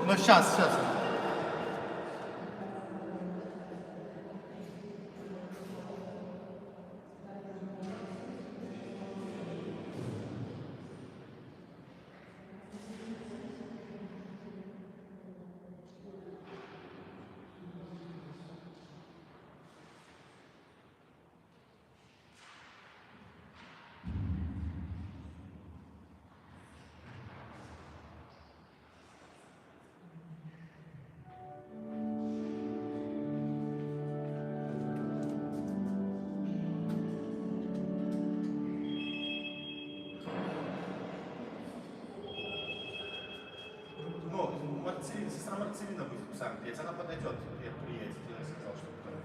Ну, сейчас. Ну, сестра Марцелина будет сам петь, она подойдет, приедет. Я сказал, что потом.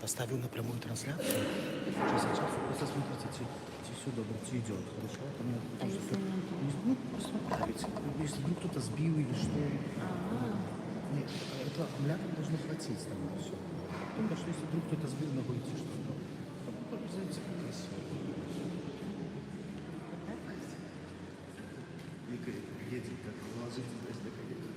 поставил на прямую трансляцию. Сейчас просто смотрите, все добро, все идет, хорошо? Это мне А если нет? ну, просто отправить. Если вдруг кто-то сбил или что. Нет, это аккумулятор должно хватить там на все. Только что если вдруг кто-то сбил, могу идти что-то. Зайдите красиво. Вика едет, как ложится, то есть такая едет.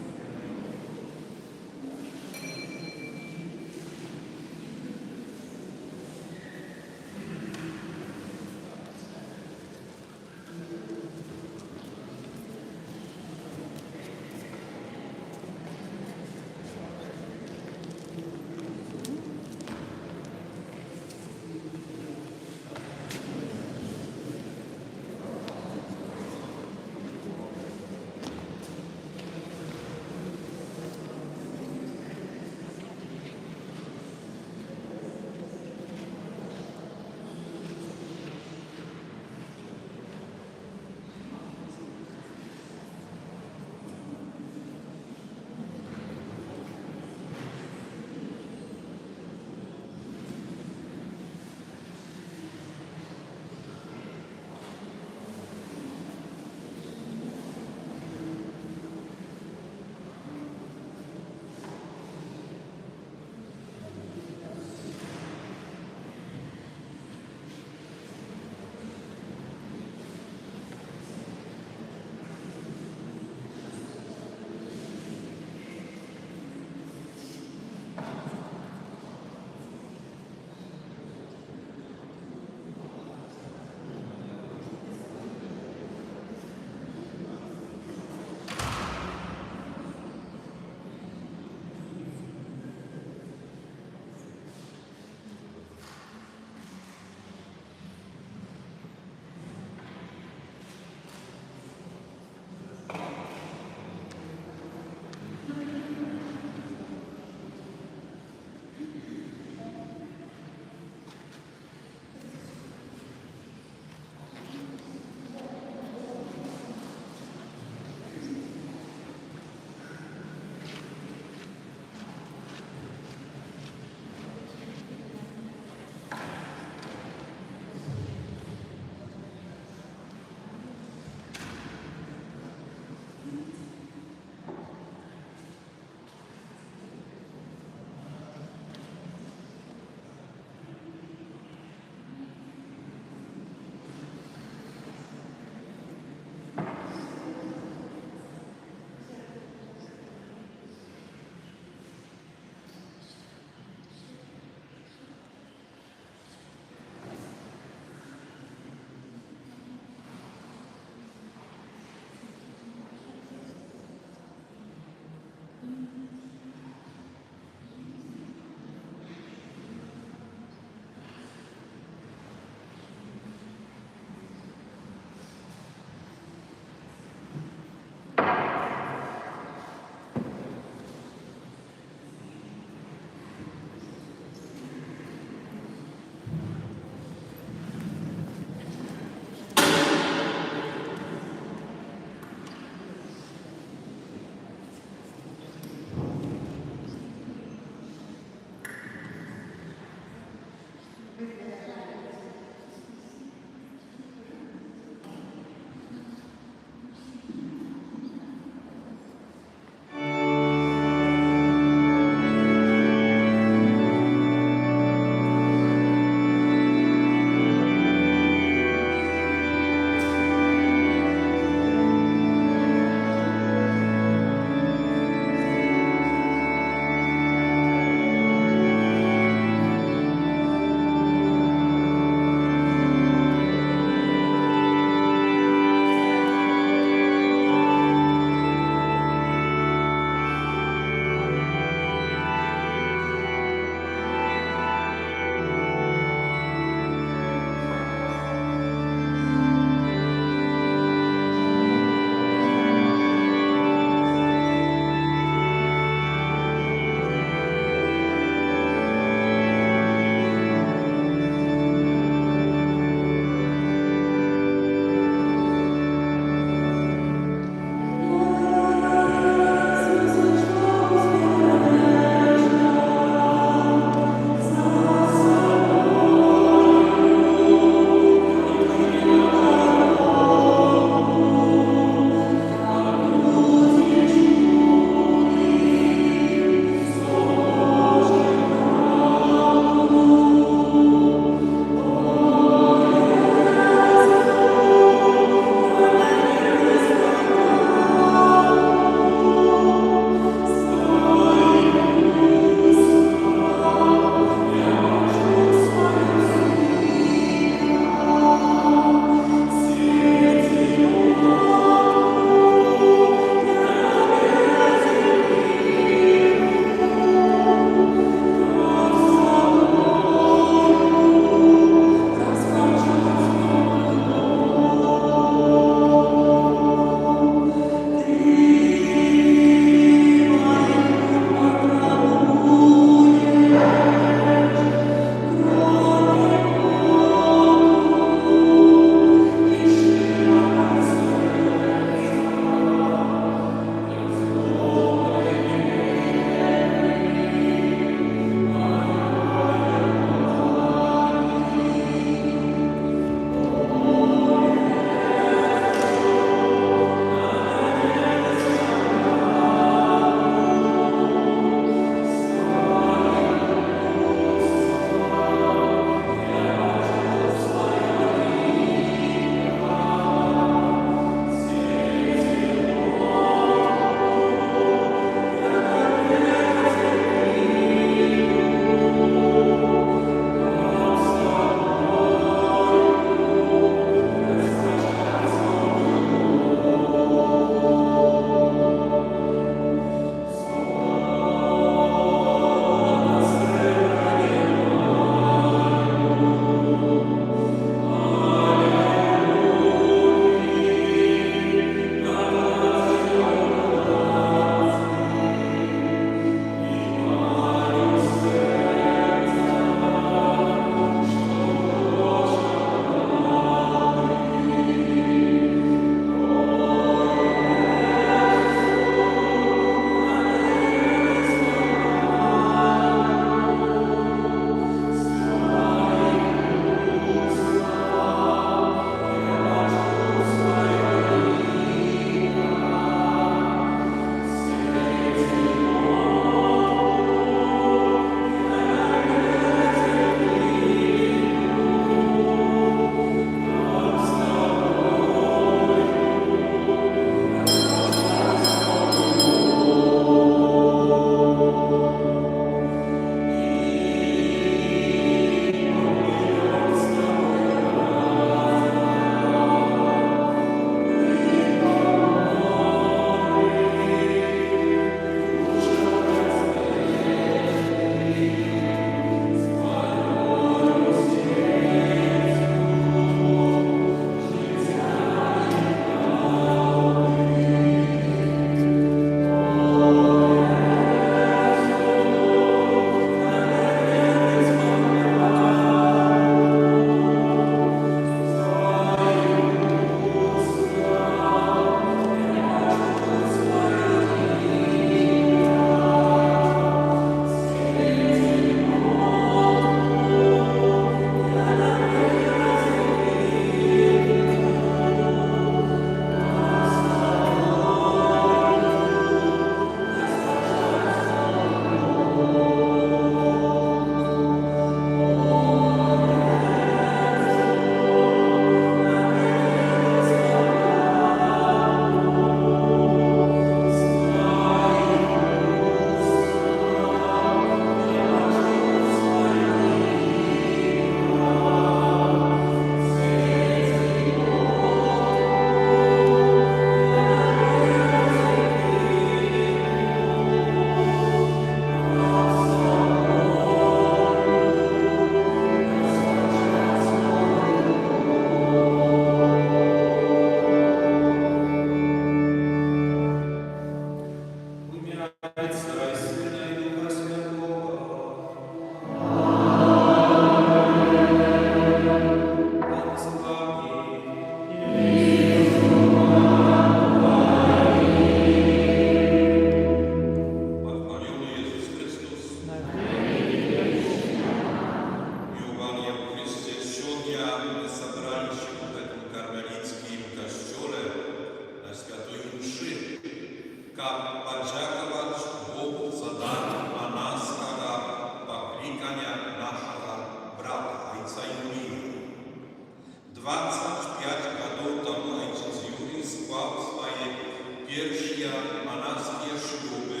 pierwsze monaskie śluby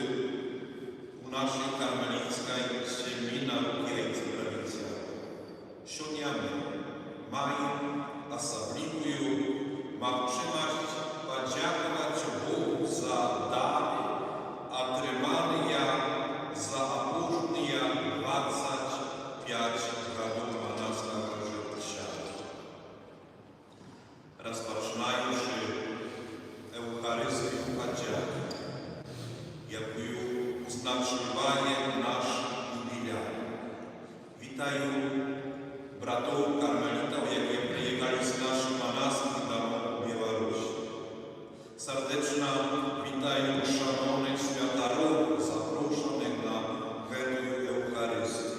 u naszej karmelickiej семьи науки и традиции. Сьогодні маємо особливую можливість подякувати Богу за дари, отримані за опошні 25 років монастирського життя. Розпочинаючи Евхаристію подяки, якою означає наш юбілей. Вітаю братів кармелітів, які приїхали з наших монастирів до Білорусі. Сердечно вітаю шановних святарів, запрошених на цю Евхаристію.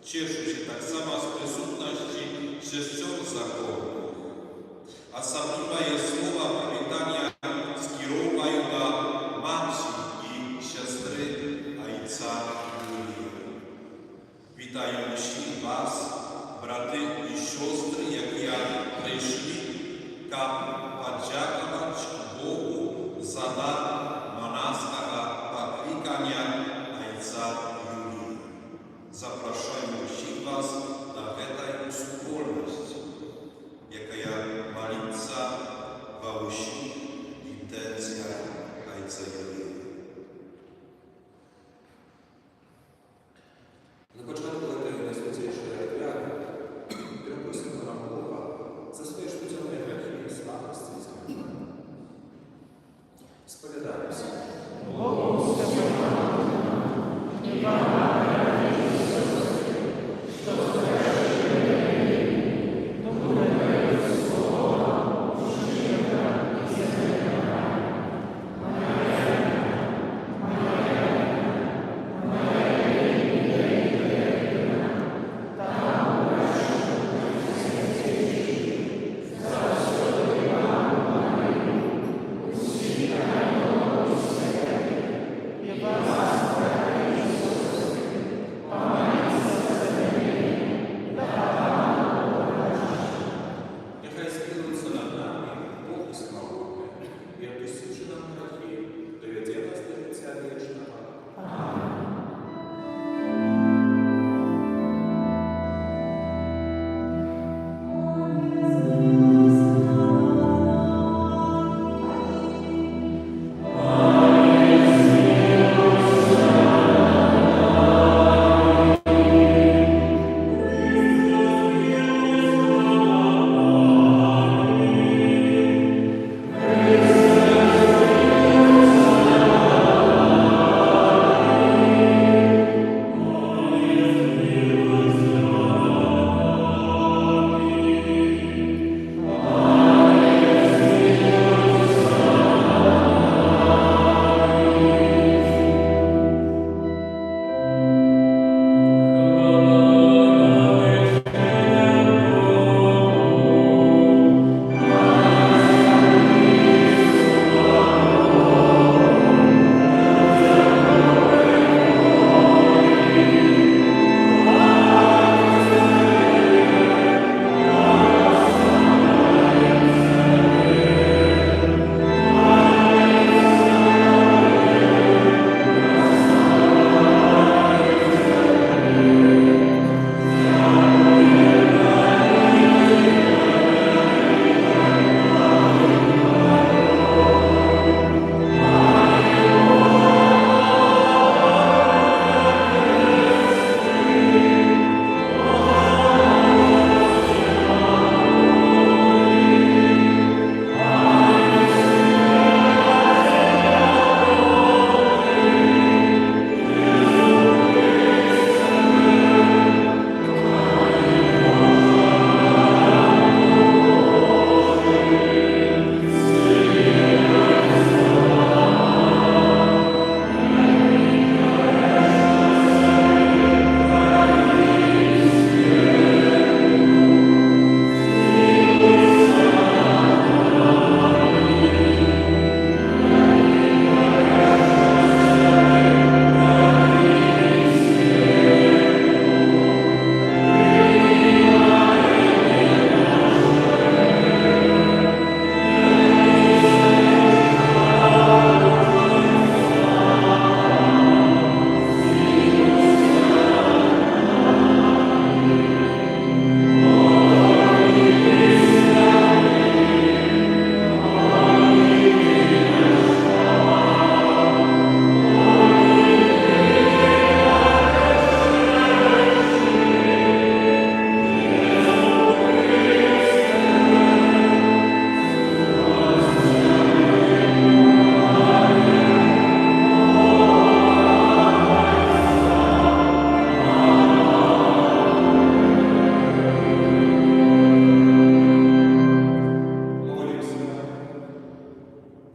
Cieszę się tak samo z присутності chrześcijan zakonnych. Особливо jest słowa przywitania skierowają do matki i siostry ojca Julii. Witają wszystkich was, braty i siostry, jak przyszli, aby podziękować Bogu za dar monastyrskiego poklикania ojca Julii. Zapraszam wszystkich was do tej wspólności, jaka malica w wszystkich intencjach ojca Julii. На початку летаю найсвятішої ритуалі, я просив нам Бога за свої шпитьові грехи і слабості і змагання. Сповідаємося. Amen.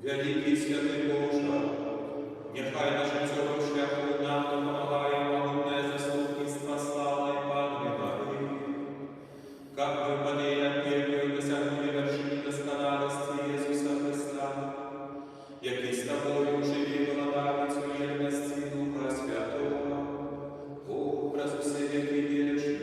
Великий святий Боже, нехай нашим цього шляху нам допомагає могутне заступництво слава і Панові Марії. Как вы, падения первые, досягнули вершины досконалости Иисуса Христа, який з тобою живі владавицю єдності Духа Святого, Богу праз усе віки віриш.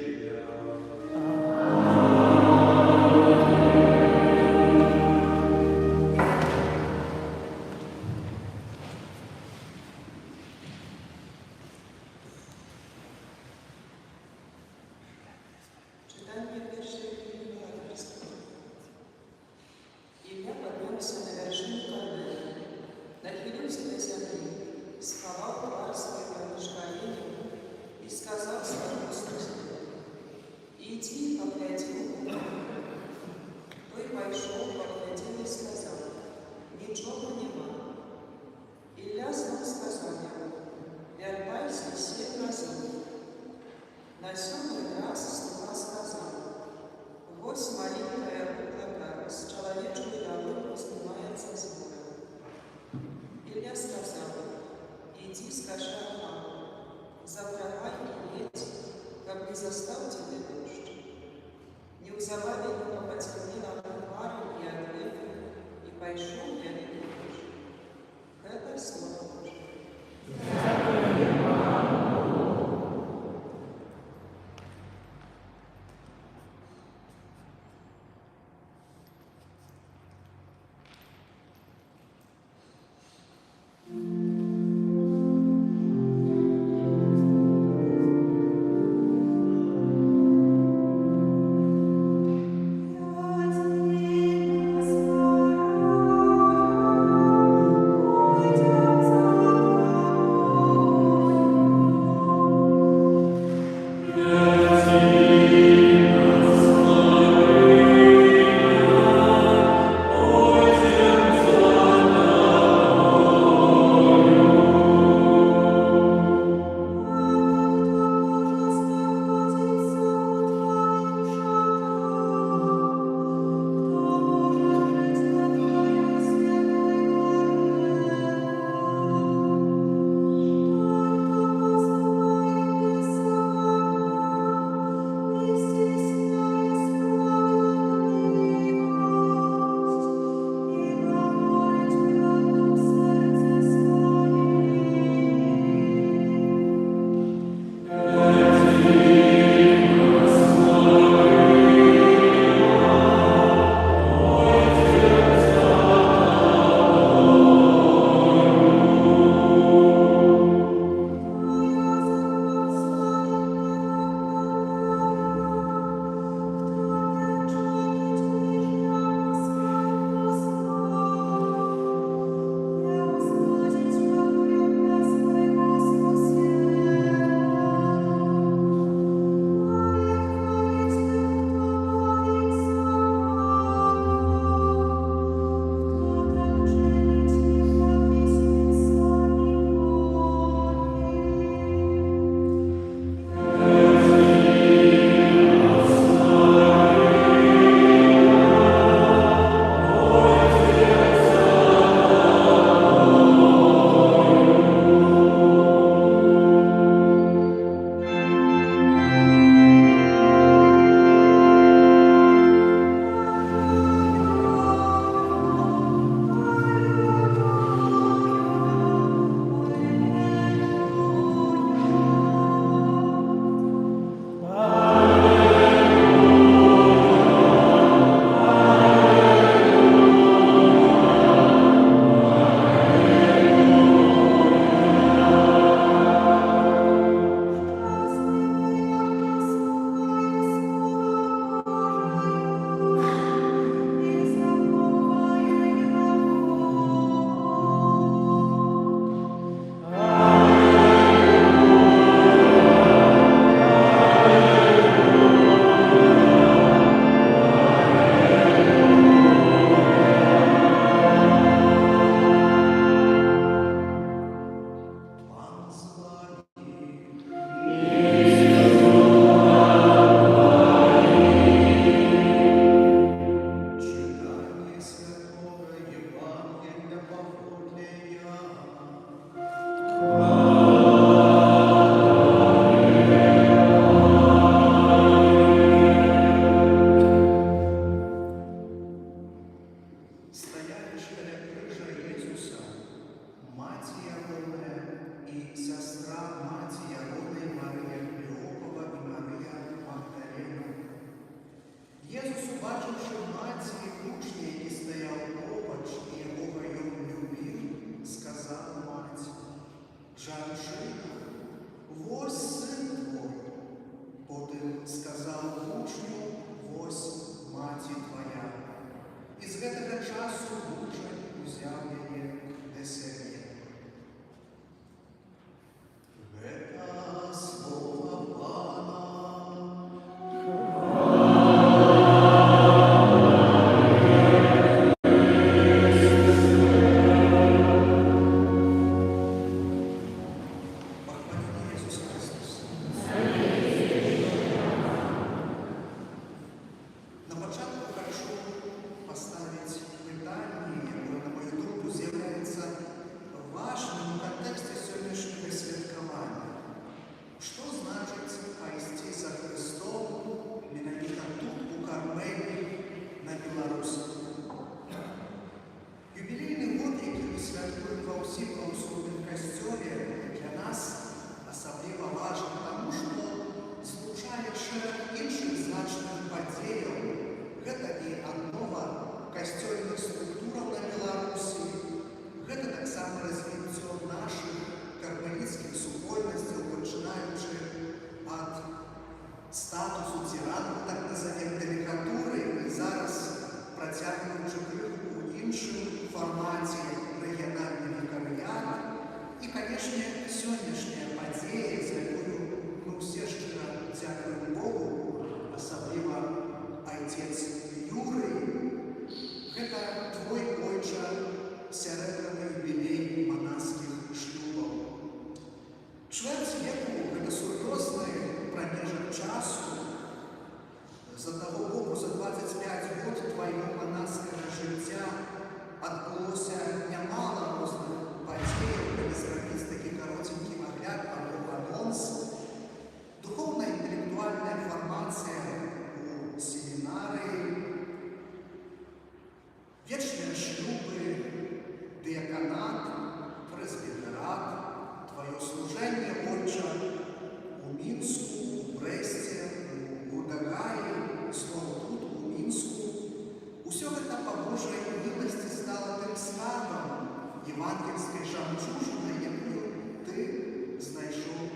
євангельської жемчужини, яку ти знайшов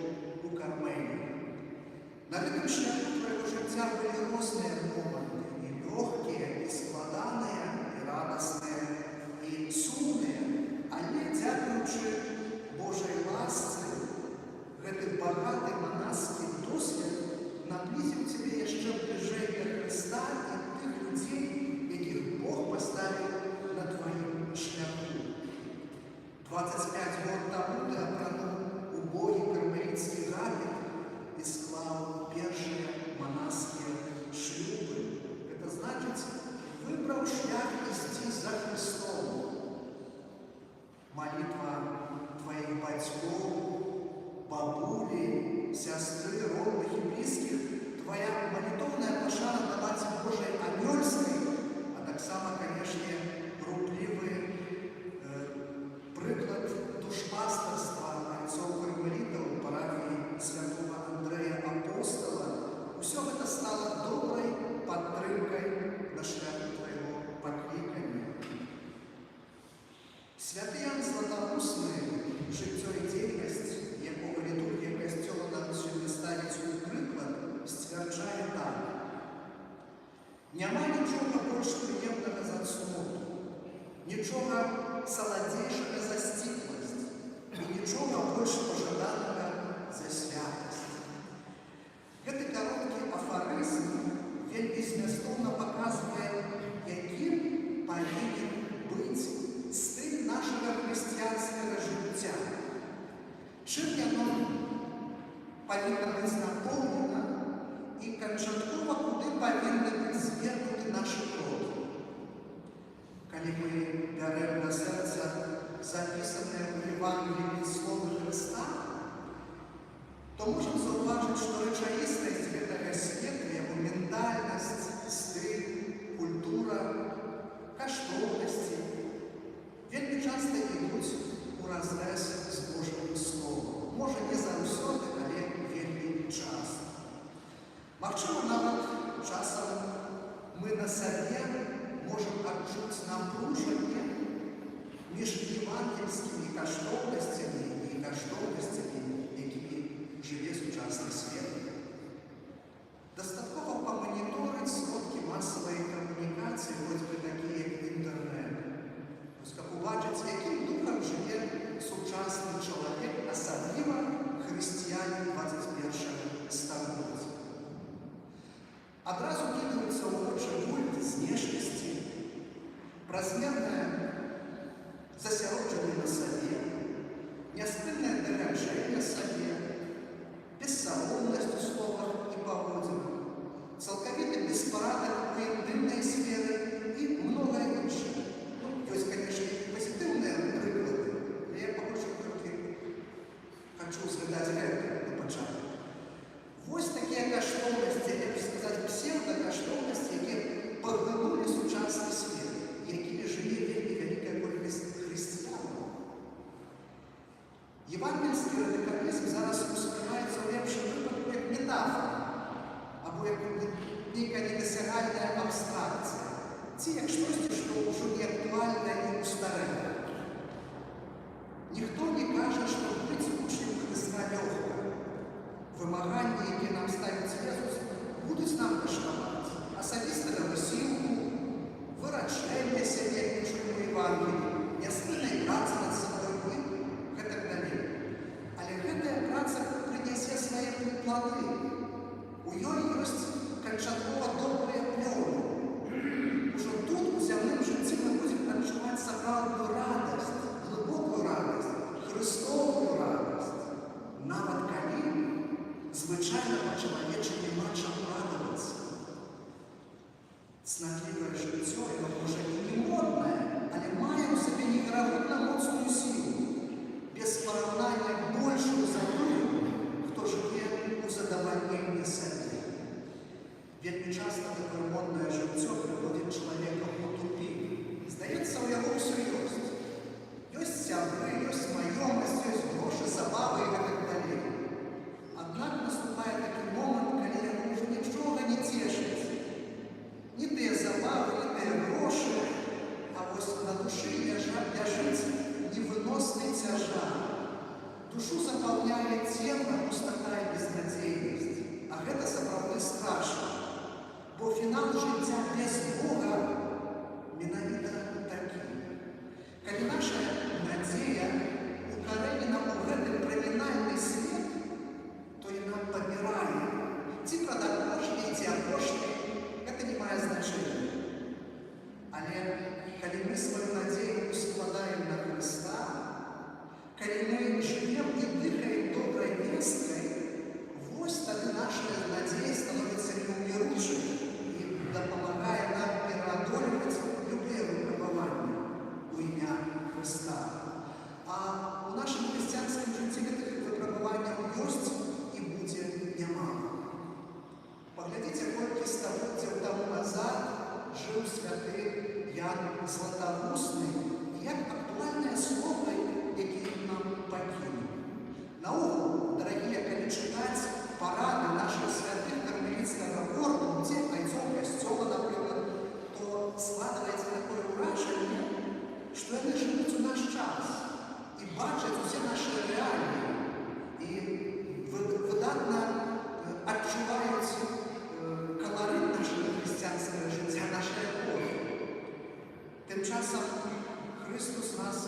у Кармелі. На этом шляху твоего життя были разные моменты, и легкие, и складанные, и радостные, и сумные, але, дякуючи Божій ласці, гэты багатый монашеский досвід наблизив тебе ще ближей до Христа і тих людей, яких Бог поставив на твоїм шляху. 25 год тому ти опранув убогий кармелітський габит и склал первые монашеские шлюбы. Это значит, выбрал шлях идти за Христом. Молитва твоих батьков, бабули, сестры, родных и близких, твоя молитовная пошана на Матери Божией Анёльской, а так само, конечно, рупливый приклад душпастерства отцов-кармелитов парафии святого Андрея Апостола, все это стало доброй подтримкой на шляху твоего покликания. Святий Ян Златоустий, життя і діяльність, якого літургія Костьола нам сьогодні ставить у приклад, стверджає так. Нема нічого більш приємного за цноту, нічого солодейшего за стиплость и ничего больше пожаданного за святость. Гэты короткий афоризм вельмі змістовно показывает, яким повинен быть стиль нашего христианского життя. Чим яно повинно быть наповнено и канчатково куди повинны быть звернуты наши роды. Коли мы берем на сердце записанное в Евангелии Слово Христа, то можем зауважить, что речаистость этого света, его ментальность, стиль, культура, коштовности вельми часто идут уразрез с Божьим Словом. Может, не заўсёды, але вельми часто. Магчыма, нават часам мы на сабе можем адчуць напружанне між евангельскими коштовностями и коштовностями, якими живе сучасный свет. Достатково помониторить сродки массовой коммуникации, хоть бы такие, как интернет. То есть, как убачить, яким духом живе сучасный человек, особливо христиане 21 столетия. Одразу кидаются в очи культ знешнести, празмерное засяроджение на себе, неоспынное доражение себе, бессалонность в словах и поводинах, целковитый беспорядок в интимной сфере и многое еще. Ну, то есть, конечно, позитивные приклады, но я побольше хочу згадать это на початку. Ось такие коштовности, я бы сказать, псевдокоштовности, які поглинули сучасний світ, якими живе вельми велика кількість християн. Євангельський радикалізм зараз сприймається в лепшому випадку як метафора, або як нейка недосягальна абстракція. Ці як щось, що вже не актуальне і устареле. Ніхто не каже, що бути учнем Христа легко. Вимагання, які нам ставить Ісус, будуть нам коштувати особистого силу, вирачення себе, чому Євангелії, неспинної праці над собою і так далі. Але гэта праца принесе свої плоди. У ёй ёсць канчаткова добрыя плёны. Ужо тут у зямным жыцці мы будзем адчуваць сапраўдную радасць. запаўняе цемна, пустата і безнадзейнасць. А гэта сапраўды страшна, бо фінал жыцця без Бога менавіта такі. Калі наша надзея укарэнена ў гэты прымінальны свет, то яна памірае. Ці прадапошні, ці апошні, гэта не мае значэння. Але калі мы сваю надзею складаем на Хрыста, калі мы жывем і дыхаем добрай весткай, вось тады наша надзея становіцца неўміручай і дапамагае нам пераадольваць любыя выпрабаванні ў імя Хрыста. А ў нашым хрысціянскім жыцці гэтых выпрабаванняў ёсць і будзе нямала. Паглядзіце, колькі стагоддзяў таму назад жыў святы Ян Златавусны, і як актуальныя словы, якія нам пакінуў. Наогул, дарагія, калі чытаць парады нашых святых кармеліцкага ордэну, ці айцоў касцёла, напрыклад, то складваецца такое ўражанне, што яны жывуць у наш час і бачаць усе нашы рэаліі і выдатна адчуваюць каларыт нашага хрысціянскага жыцця, нашай эпохі. Тым часам Христос нас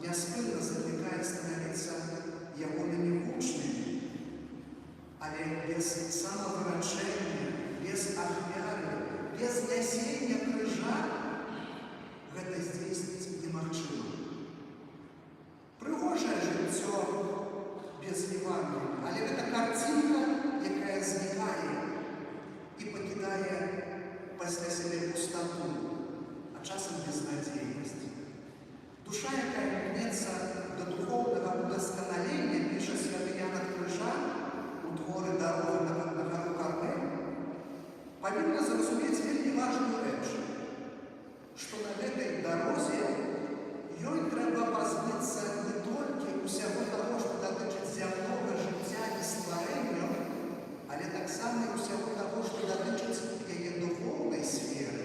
няспынна заклікае становіцца ягонымі вучнямі, але без самавырачэння, без ахвяры, без нясення крыжа гэта здзейсніць немагчыма. Прыгожае жыццё без Евангелія, але гэта карцінка, якая знікае і пакідае пасля сябе пустату, а часам безнадзейнасць. Душа, якая імкнецца да духоўнага удасканалення, піша святы Ян ад Крыжа у творы «Дарога на гару Кармель», павінна зразумець вельмі важную рэч, што на гэтай дарозе ёй трэба пазбыцца не толькі ўсяго таго, што датычыць зямнога жыцця і стварэння, але таксама і ўсяго таго, што датычыць яе духоўнай сферы.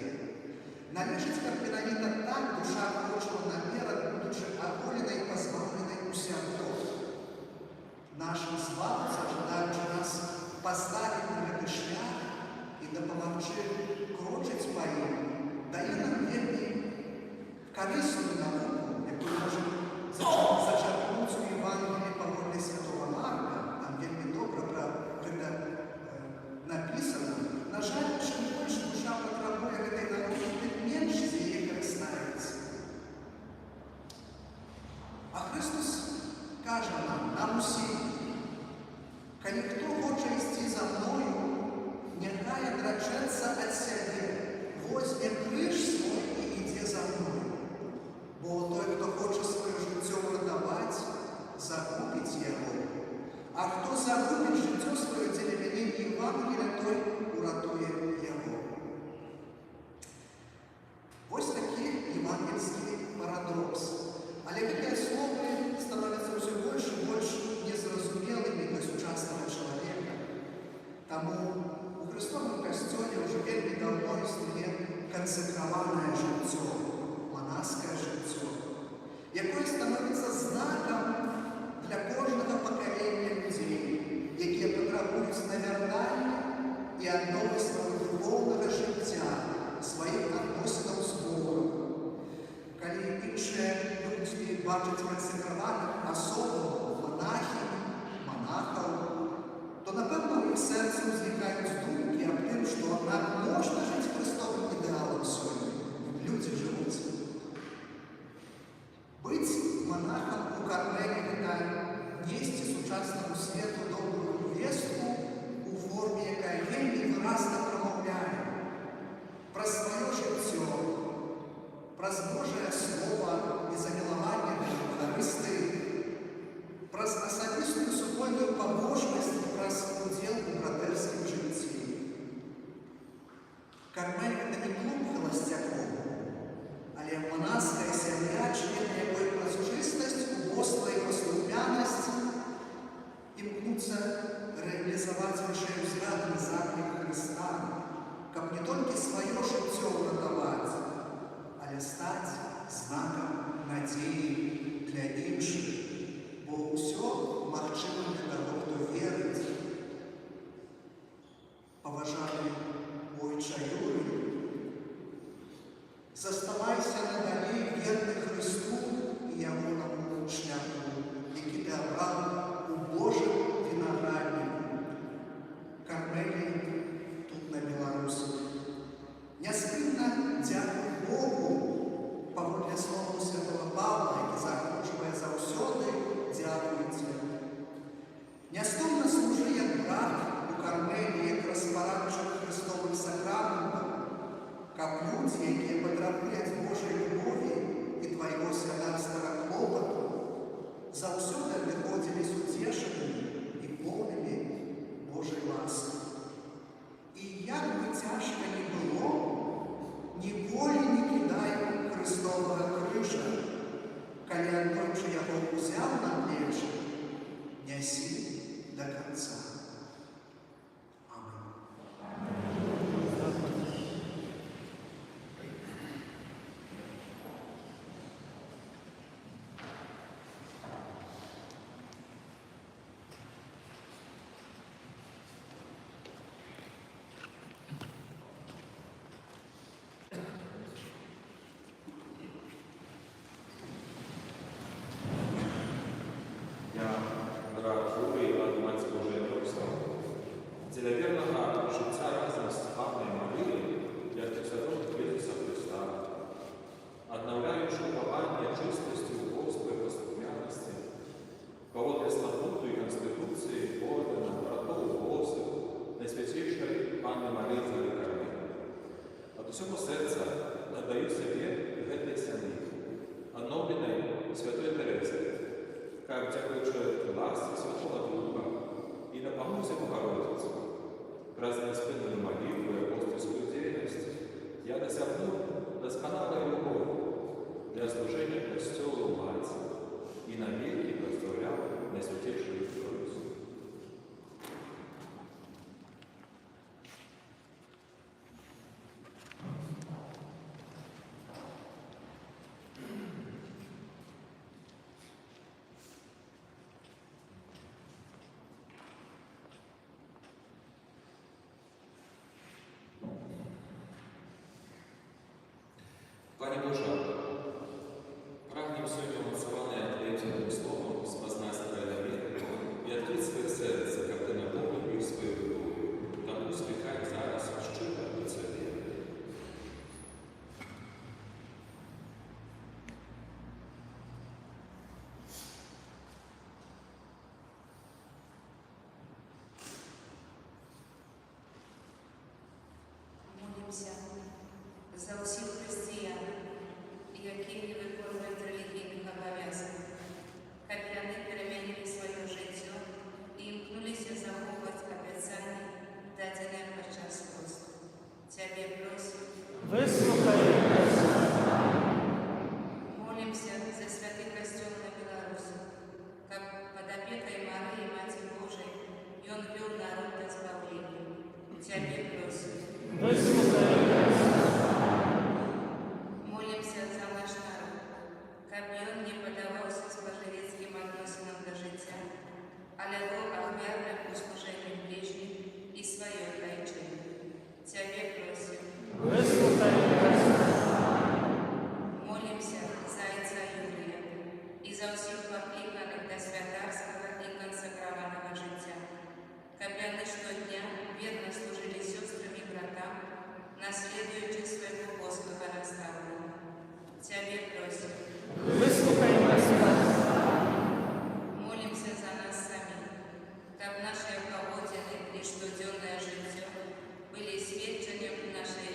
Належыць, каб менавіта так душа крочыла наперад, будучы аголенай і пазбаўленай усяго. Нашым славам, жадаючы нас паставіць на гэты шлях і дапамагчы крочыць па ім, дае нам вельмі карысную навуку, якую можам зачарпнуць у Евангеліі паводле святого Марка. Там вельмі добра пра гэта напісана. На жаль, чым больш душа патрабуе гэтай навукі, тым менш з яе карыстаецца. А Христос кажа нам усім: калі хто хоча ісці за мною, няхай адрачэцца ад сябе, возьме крыж свой і ідзе за мною. Бо той, хто хоча сваё жыццё ўратаваць, загубіць яго. А хто загубіць жыццё сваё дзеля мяне і Евангелія, той уратуе яго. Вось такі евангельскі парадокс. Але гэтыя словы становяцца ўсё больш і больш незразумелымі для сучаснага чалавека. Таму у Христовым касцёле ўжо вельмі даўно існуе кансекраванае жыццё, манаскае жыццё, якое становіцца знакам для кожнага пакалення людзей, якія патрабуюць навяртання і адновы свайго духоўнага жыцця, сваіх адносінаў з Богом. Калі іншыя людзі бачаць кансекраваных асобаў, монахаў, то, напэўна, у іх сэрцы ўзнікаюць думкі аб тым, што, аднак, можна жыць Христовым ідэалам сёння. Людзі жывуць. Быць монахам у Кармелі — гэта несці сучаснаму свету добрую вестку у форме, якая вельмі выразна прамаўляе праз сваё жыццё, праз Божае Слова і замілаванне да Еўхарыстыі, праз асабістую супольную пабожнасць і праз удзел у братэрскім жыцці. Кармель — гэта не клуб халасцякоў, але манаская сям'я, члены якой празрыстасць, убоства і паслухмянасць імкнуцца рэалізаваць вышэйузгаданы заклік Хрыста, каб не толькі сваё жыццё ўратаваць, але стаць знакам надзеі для довіряй той, що його узяв на плечі, неси до кінця. Амінь. Я брат Юрій Іван Божий Руслав. Для вірного життя разом з Павлом Марією, як і святого Ісуса Христа, обновляючи уповання чистості, убогства і послухняності, поводи статуту і Конституції, ордена, братов Босих, найсвятішої Панни Марії Зарікарни. От усього серця надаю собі гэтай сям'ї, оновленной Святой Терезі, как дякуючи ласці Святого Духа и на помозе Богородицы, празднуя спинную молитву и апостольскую деятельность, я досягну досконалой любові для служения Костелу Мати и навеки прославлял Найсвятейшую Троицу. Пані Божа, прагнем сьогодні умацований ответственным словом спознать свои намерения и открыть свое сердце, как ты наполнил свою любовью, тому свекай зараз щиро до Тебе. Молимося за усіх християн, які не виконують релігійних обов'язків, щоб вони перемінили своє життя і імкнулися заховувати обіцяння, дадене під час посту. Тебе просимо. Вислухай нас. Молимся за святый костел на Беларуси, как под опекой Марии, Мати Божией, и он вел народ до избавления. Тебе просим. Вислухай нас. Молимся за наш народ, как он не поддавался споживецким относинам до життя, а лягал охвярным услужением ближним и свое отчаяние. Тебе просим. Вислухай нас. Молимся за отца Юрия и за всех покликанных до святарского и консекрованного життя, как они щодня верно служили сестрам и братам, наследуючи своего Божьего наставления. Тебе просим. Вислухай нас. Молимся за нас самих, как наши поводины и штоденное житие были свідченням нашей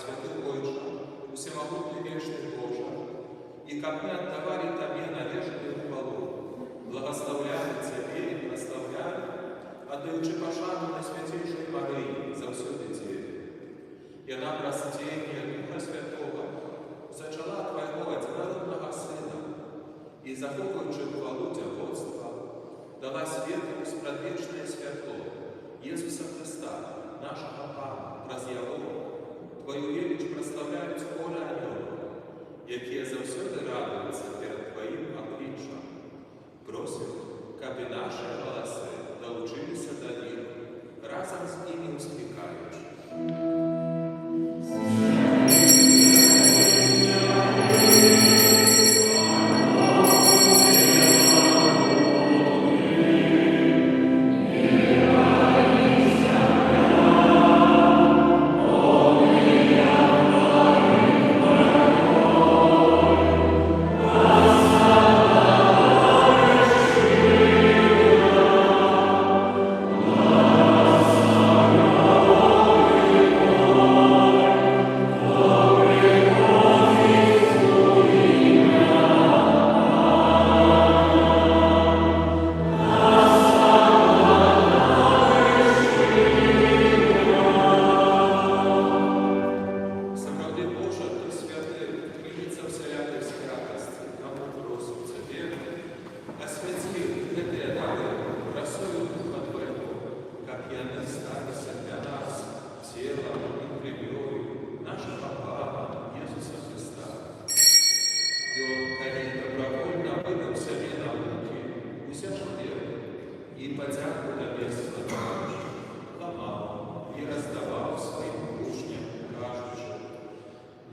Пресвятый Отче, Всемогутный Вечный Боже, и как мы отдавали Тебе належную хвалу, благословляли Тебе и прославляли, отдаючи пошану на Святейшей Марии за все Тебе. И на простение Духа Святого зачала Твоего однородного Сына, и заховуючи хвалу Тяготства, дала свету спрадвечное святло Иисуса Христа, нашего Пана, разъяву, Твою велич прославляють поле ангелів, які завсюди радуються перед Твоїм обличчям. Просять, аби наші голоси долучилися до них, разом з ними успікаючи.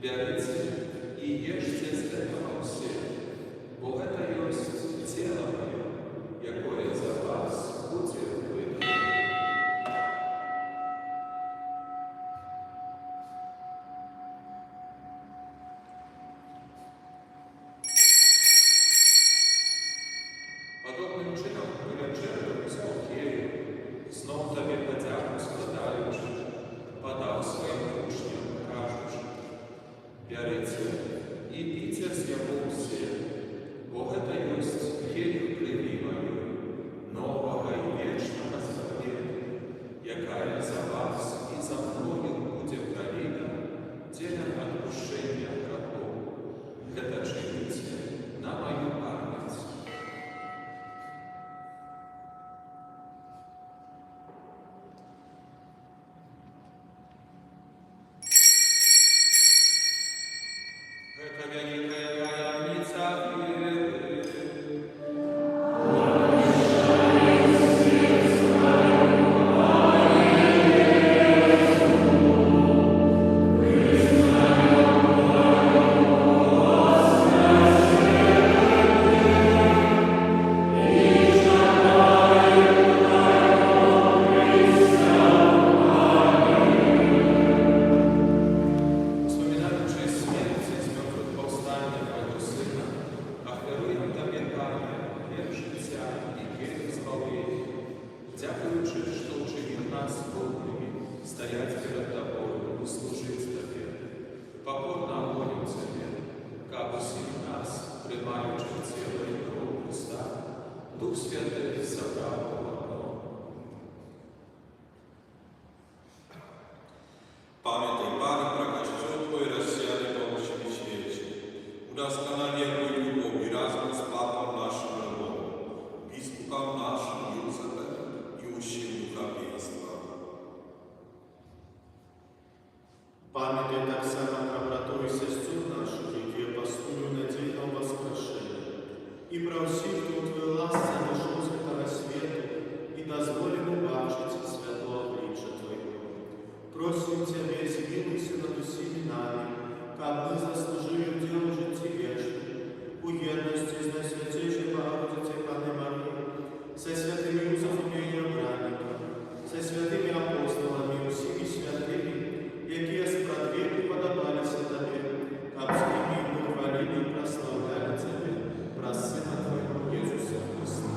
Берите и ешьте з этого все, бо это есть тело мое, якое за вас будет выдано. Подобним чином величезну спокою, знов тобі подяку складаючи, подав своїм учням, кажучи: берите и пейте с него все, бо это есть келих крови моей, нового и вечного завета, якая за вас и за многих будет пролита, делом отпущения грехов. Это чините на мою память. Это великая таямница веры. Вспоминаючи смерть из мертвых повстания Твоего Сына, ахвяруем Тебе память, век життя и век избавления, дякуючи, что учинил нас Богами, стоять перед Тобою и служить Тебе. Покорно молим Тебе, как усих нас, приймаючи тело и кровь Христа, Дух Святый собрал в одно. Pamiętaj, Panie, про Kościół Twój rozsiany po всем świecie. Udoskonalnie Twój любовь разом с Папом нашим Ромом, Biskupом нашим Józefem i uczciwym duchowieństwa. Пам'ятай так само про братов и сестер наших, які постою надійно воскрешення, і про всіх, хто у Твоїй ласці дошов з этого світу, і дозволив убачити святло обличчя Твоего. Просим Тебе, змилуйся над усіми нами, как мы заслужили дело житті вічне, у єдності з Найсвятейшей Богородицей Панной Марії, со святым Юзефом ее бранником, со святыми апостолами и усіми святыми, які спрадвеку подобалися Тебе, как с ними мы хвалили и прославляли Тебе, про Сына Твоего Иисуса Христа.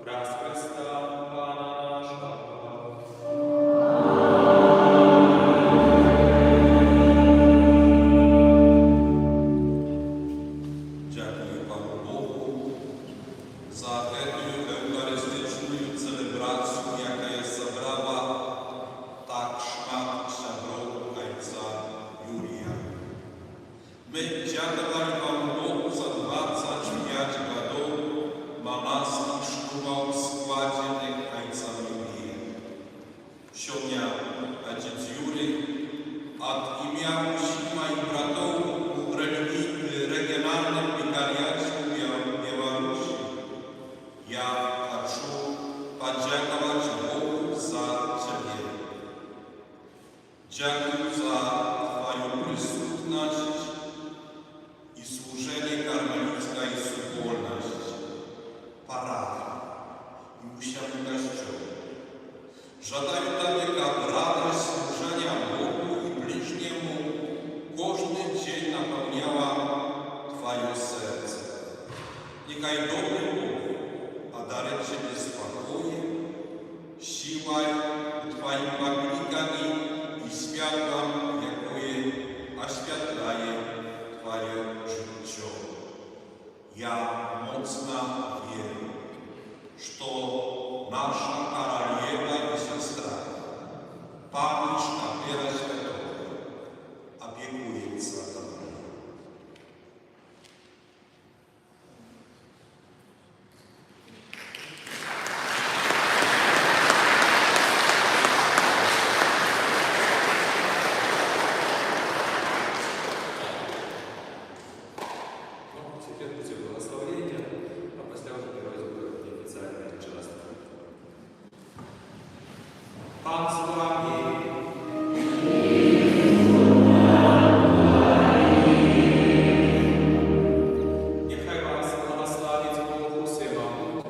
Oraz Chrysta, Pana naszego. Dziękuję Panu Bogu za tę eucharystyczną celebrację, jaka jest zabrała tak szmat szabrów ojca Jurija. My dziękowali Panu Bogu za 25 lat monastii szkoła składzonych ojca Jurija. Сегодня отец Юрий от имя Усима и братов в региональном викариате Беларуси я хочу подяковать Богу за Тебя. Дякую за Твою присутность и служение гармонической соборности, парад и усяку костюм. Żadаю Тебе, как радость служения Богу и ближнему, каждый день наполняла Твое сердце. Нехай добрый Бог одарит Тебе спокоем, силой, Твоим покликами и святлом, якое осветляет Твое життя. Я моцно верю, что наша королева и сестра, памятничка Вера Святого, опекуется тобой. Ну, теперь будет благословение, а после уже перейдем к неофициальной части. Pan z Wami. Niechaj Was błogosławić Bóg Wszechmogący,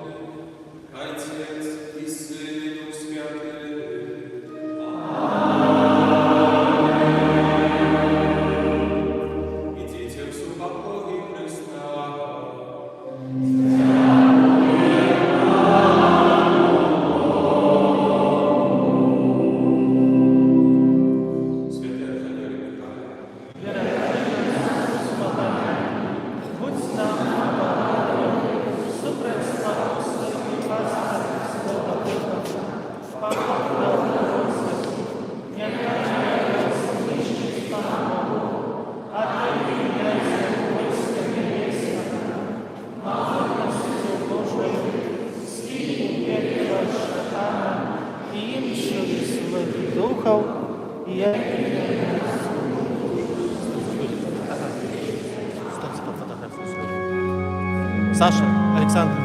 Ojciec i Syn i Duch Święty. Idźcie w słupach Chrysta. Święty Archanioły Mikołaju, Будь с нами, супротив апостолов и пастырей Слова Бога, память на необходимое слышать Пану Богу, а ты являйся войска небесного, могутностью Божией, силу пекла шатана и інших злих духов, які Стоп, фотографию. Саша, Александр.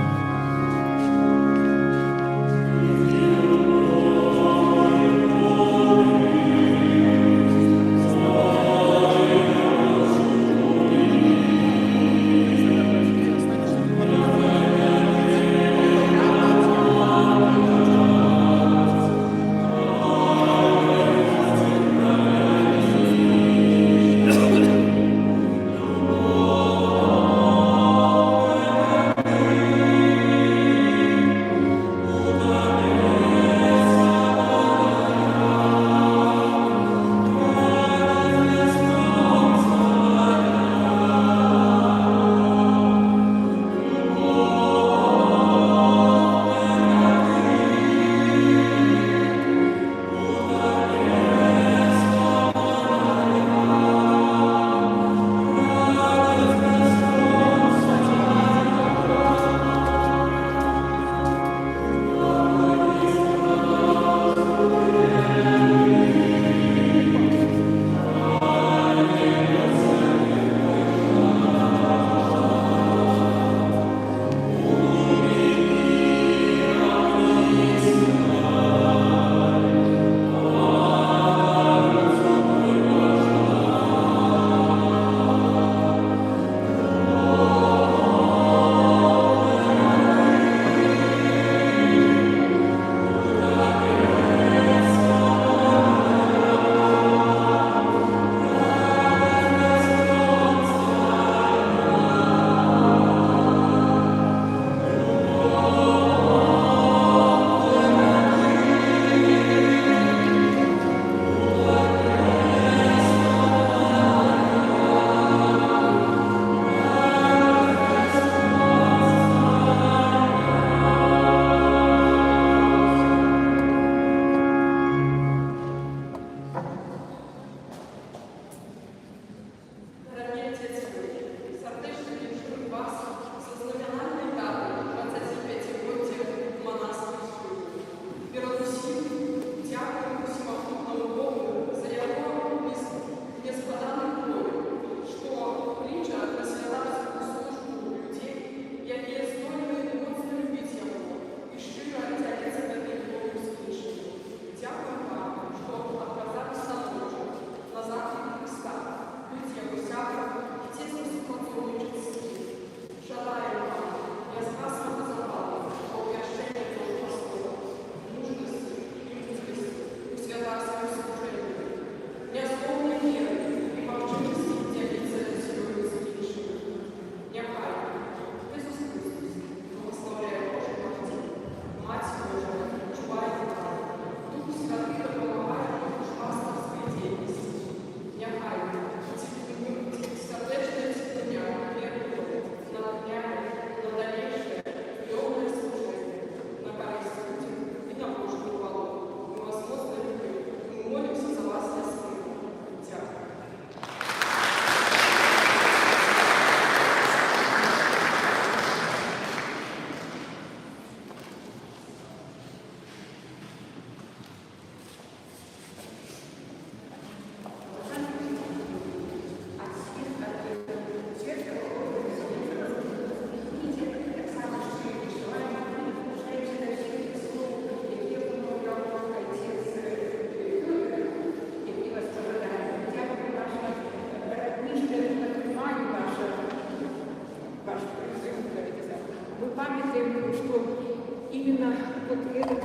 от этот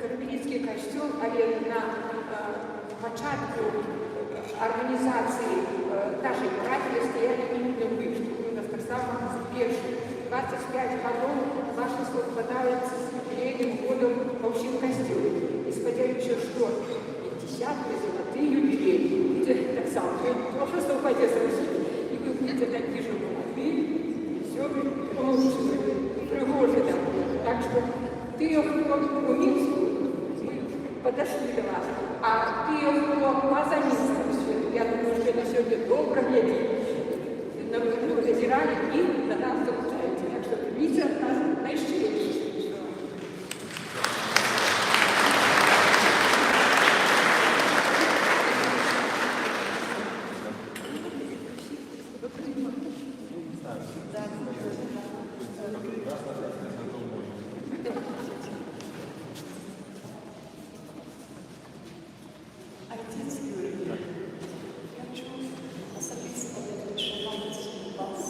кармелітський костюм, але на початку організації нашої парафії стояли іменно ви, що ви у нас так само перші. 25 годов наши совпадаются с юбилейным годом по всем костюмам. И сподіваюся, що 50-й золотий юбилей буде так само. Ви просто совпадете с Россией, и вы будете такие же молодые, веселые, получше, пригожие. Так что ты, кто у Минску, мы подошли до вас. А ты, кто поза Минском, я думаю, что это сегодня добро глядит. Назирали и на нас залучаете. Так что примите от нас наищейшее. Отец Юрий, хочу особисто разрешить вас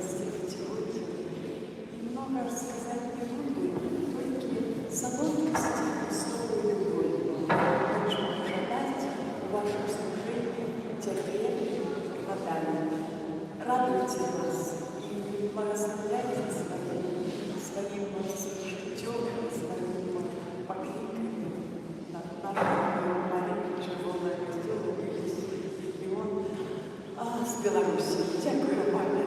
сделать уроки. Немного рассказать не буду, только самотности снова любовь. Хочу пожелать в вашем служении терпения, хватания. Радуйте нас и благословляйте своим житьем, своим покликом на нашем маленьком червоном костюме регион з Білорусі. Дякую, пане.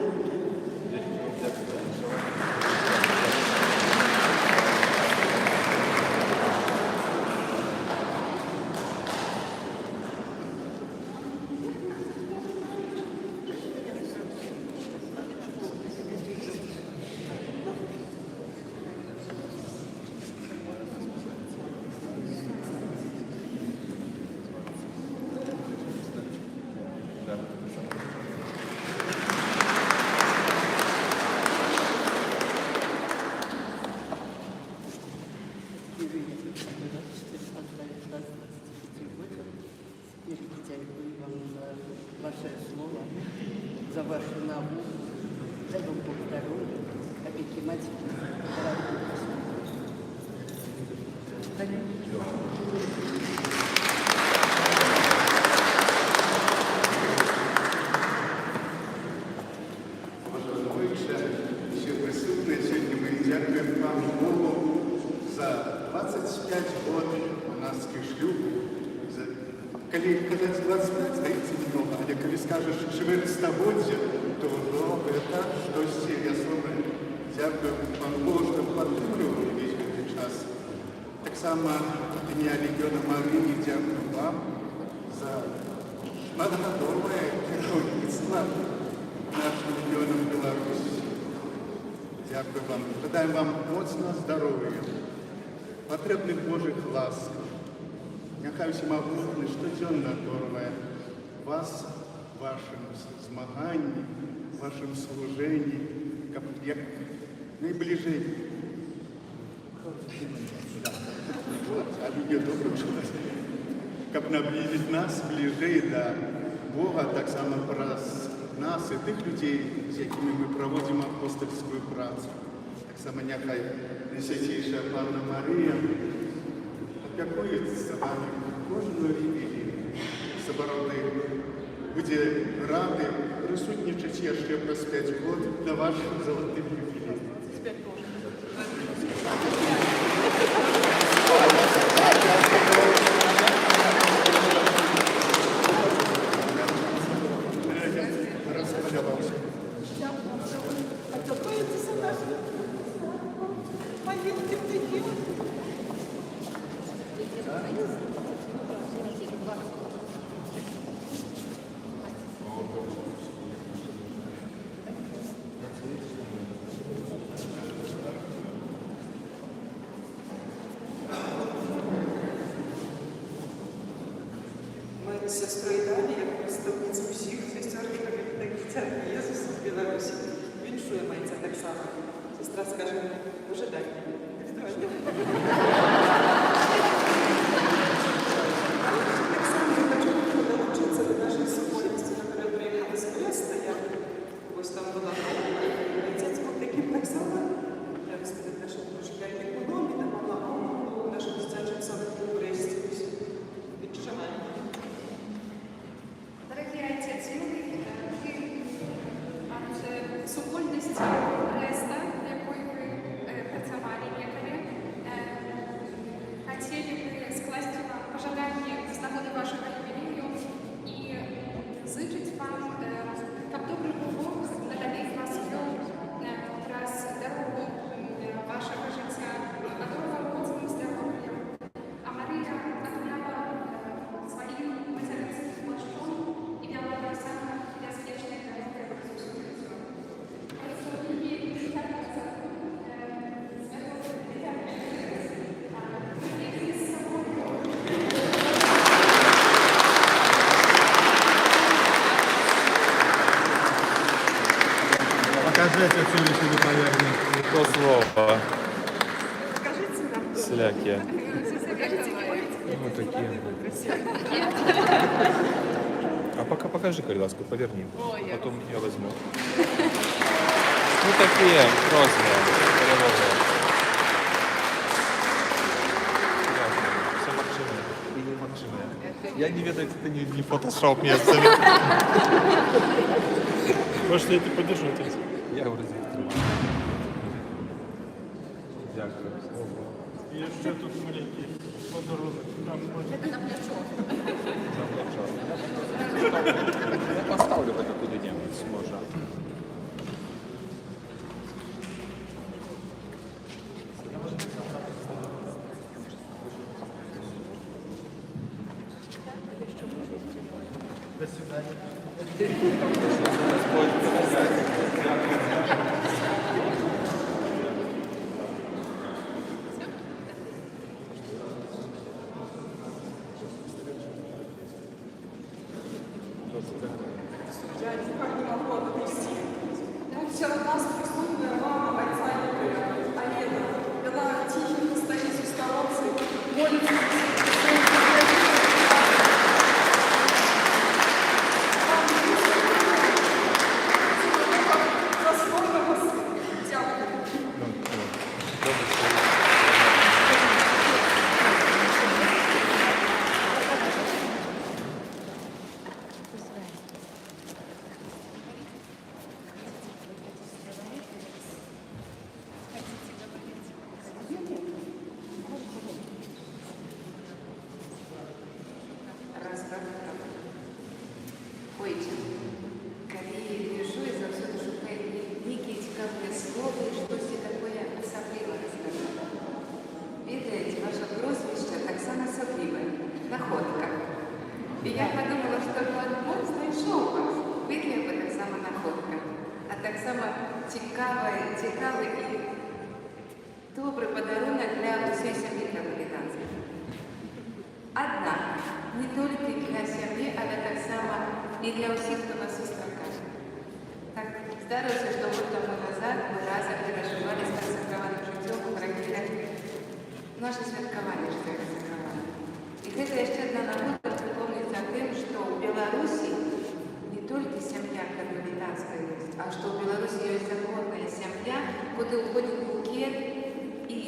Дякую вам за ваше слово, за вашу науку, дай вам Бог здоровья, опеки матери, здравия. Ще присутні, сьогодні ми дякуємо вам Богу за 25 років монастирських шлюбів. Коли 25, здається немного, але коли скажеш чверть стагоддя, то це щось серйозне. Дякую вам Богу, що подтримували весь цей час. Так само от ім'я Легіона Марії дякую вам за многогодове керівництво нашим регіоном Білорусі. Дякую вам. Бажаємо вам моцного здоров'я, потрібних Божих ласк. Нехай всемогутний щоденно оборує вас в вашому змаганні, в вашому служенні, як найближче. А люди добре вчилися. Як наблизить нас ближче до Бога, так само про нас і тих людей, з якими ми проводимо апостольську працю. Так само нехай Найсвятіша Панна Марія опікується вами кожну релігію. Соборони буде радий присутнічати ще про 5 років на ваших золотих юбілеях. Розподавався. А какое это согласие? Поверьте в такие. Ми з сестрою Далі, як представниці всіх сестер, як дитя Єсуса в Білорусі, віншуємося так само. Сестра скаже, ожидай. Так само я хочу долучитися до нашої супольності, яка приїхала з Бреста. Я ось там була. Отець був таким так само, як сказати, нашому проживальнику домі, на малому. хотели бы скласть вам пожелания с нагоды вашего юбилею и зычить вам, как добрый Бог надалей вас вел раз дорогу вашего життя, которого моцным здоров'ям. А Марія отруляла своїм материнським плащом і вела саме безпечне дороги в Ісусу Христу. Покажите отцу, если вы повернете. То слово. Скажите нам. Всякие. Скажите, Ну, такие. А пока покажи, коляску, поверни. Потом я возьму. Ну, такие розные. Переломные. Все максимум. И не максимум. Я не ведаю, это не фотошоп местами. Может, я это подержу, отец? Я вроде тримаю. Дякую. Є ще тут маленький подарунок. Там може. Это на плечо. Я поставлю это куди-небудь, може. До свидания. Я никак не могу отвести. Ну, все равно присутствует мама отца Олега. Она тихо стоит у сторонцы, молится. Пойдзе, калі лежу і заўсёды шукаю нейкія цікавыя словы і штосьці такое асаблівае расказаць. Ведаеце, ваше прозвішча таксама асаблівае, находка. І я подумала, што Бог знайшоў вас. Вы для бы таксама находка, а таксама цікавы і добры падарунак для ўсёй сям'і кармелітанцаў. Аднак, не толькі для сям'і, але таксама і для ўсіх, хто нас сустракае. Так здарылася, што год таму назад мы разам перажывалі з кансакраваным жыццём у Кракіле наше святкаванне, што я кансакравана. І гэта яшчэ адна нагода прыпомніць аб тым, што ў Беларусі не толькі сям'я кармелітанская ёсць, а што ў Беларусі ёсць законная сям'я, куды ўходзіць букет і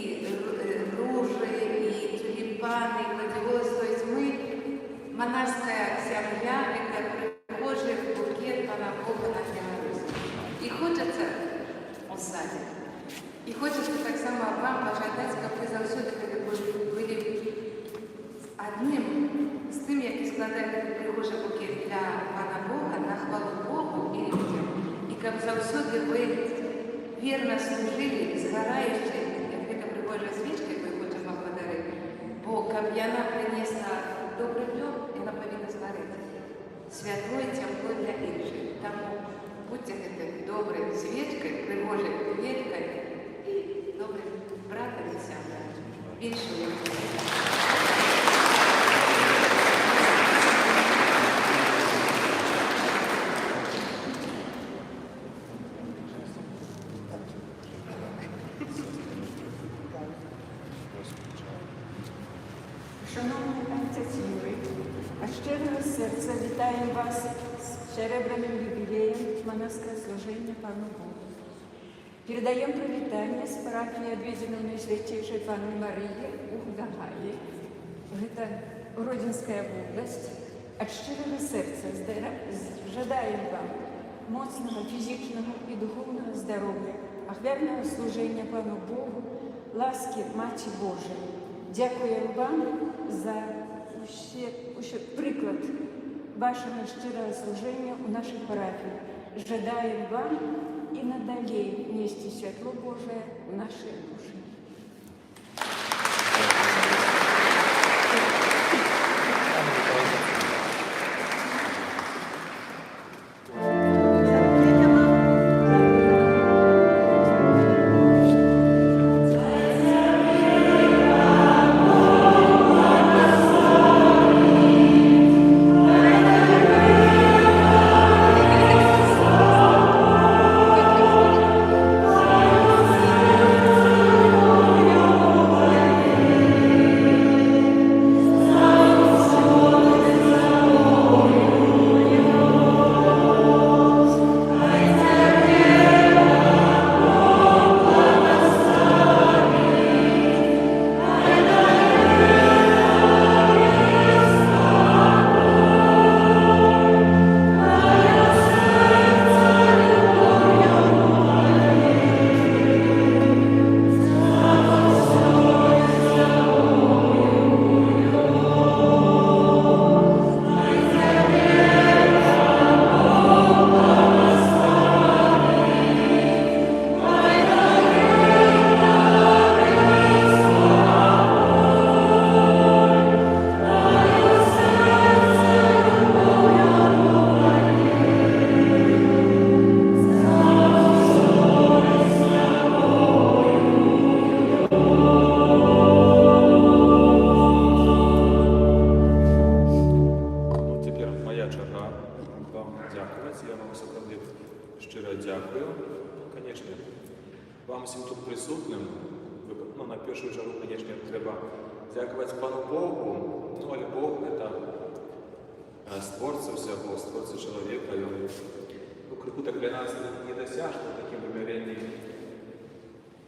ружы, і тюліпаны, і гладиолус. То есть мы монашская семья, это прихожий букет Пана Бога на Беларусь. И хочется в саде. И хочется так само вам пожадать, как вы заўсёды были одним с тем, як складали прихожий букет для Пана Бога на хвалу Богу и людям. И как заўсёды вы верно служили, згараючи, як гэта прихожая свечка, яку хочам вам подарить. Бо каб яна принесла добрый дом, яна повинна згарэць. Святло і цямко для іншых. Таму будьте гэтай добрай свечкай, прыгожай кветкай і добрым братам і сябрам. Віншую. Шановний отець Юрій, от щирого серця вітаємо вас з серебряним юбилеем монастырское служение Пану Богу. Передаем привитание с парафии, отведенной Святейшей Панны Марии у Гагаи. Это Родинская область. От щирого сердца жадаем вам моцного физического и духовного здоровья, ахвярного служения Пану Богу, ласки Мати Божией. Дякуємо вам за приклад вашого щирого служення у нашій парафії. Жадаємо вам і надалі нести світло Боже в наші душі. Вам всім тут присутнім, на першу чергу, звісно, треба дякувати пану Богу, але Бог – це створця всього, створця чоловіка, і він криху так для нас недосяжно таким виміренням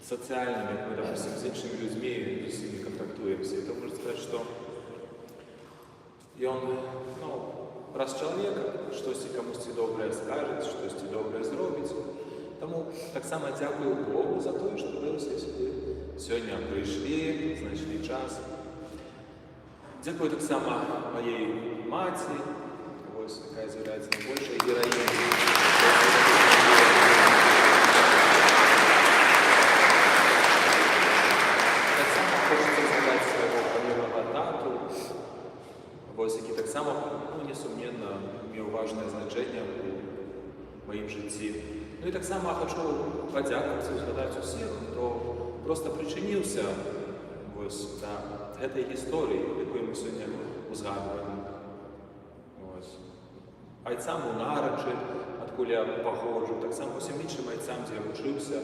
соціальним, як ми, допустим, з іншими людьми, з усіми контактуємося. І то можна сказати, що він, раз чоловік щось комусь добре скаже, щось добре зробить. Тому так само дякую Богу за те, що ви всі сюди сьогодні прийшли, знайшли час. Дякую так само моїй матері, ось яка з'являється найбільшою героїною. Так само хочеться згадати свого помірного тату, ось який так само, несумненно, мав важне значення в моїм житті. Ну і так само хочу подякувати, згадати усіх, хто просто причинився ось до цієї історії, яку ми сьогодні згадуємо. Ось. Айцам у Нарочі, откуда я походжу, так само усім іншим айцам, де я вчився,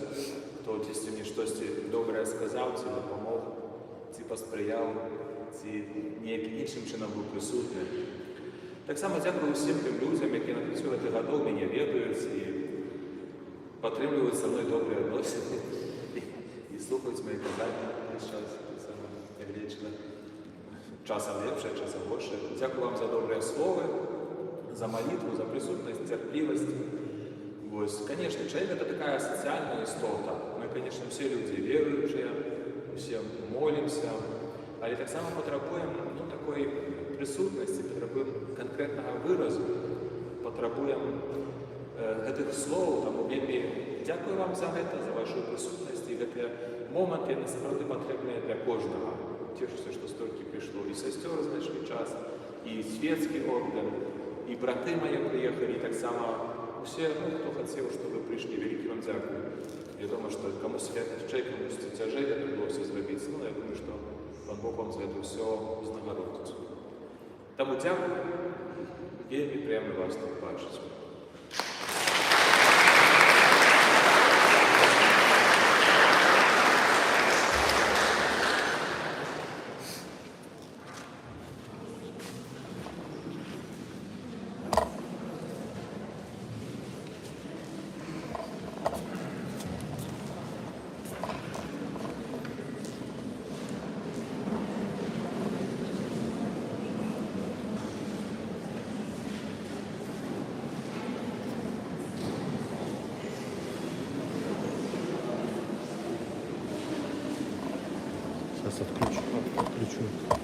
хто дійсно мені щось добре сказав, чи допомог, чи посприяв, чи ніяким іншим чином був присутній. Так само дякую всім тим людям, які на протязі років мене відають і підтримують зі мною добрі відносини і слухають мої казання весь час, як вічно. Часом ліпше, часом більше. Дякую вам за добре слово, за молитву, за присутність, терпливість. Ось, конечно, человек – это такая социальная истота. Мы, конечно, все люди верующие, все молимся, але так само потребуем такой присутності, потребуем конкретного виразу, потребуем этих слов, тому вельми дякую вам за це, за вашу присутність, і ці моменти насправді потрібні для кожного. Тішуся, що стільки прийшло і сестер знайшли час, і світський орден, і брати мої приїхали, і так само усі, хто хотів, щоб ви прийшли, велике вам дякую. Я думаю, що комусь легче, комусь тяжелее это было все зробити. Я думаю, що Пан Бог вам за це все вознагородить. Тому дякую, вельми приємно вас тут бачити. включу.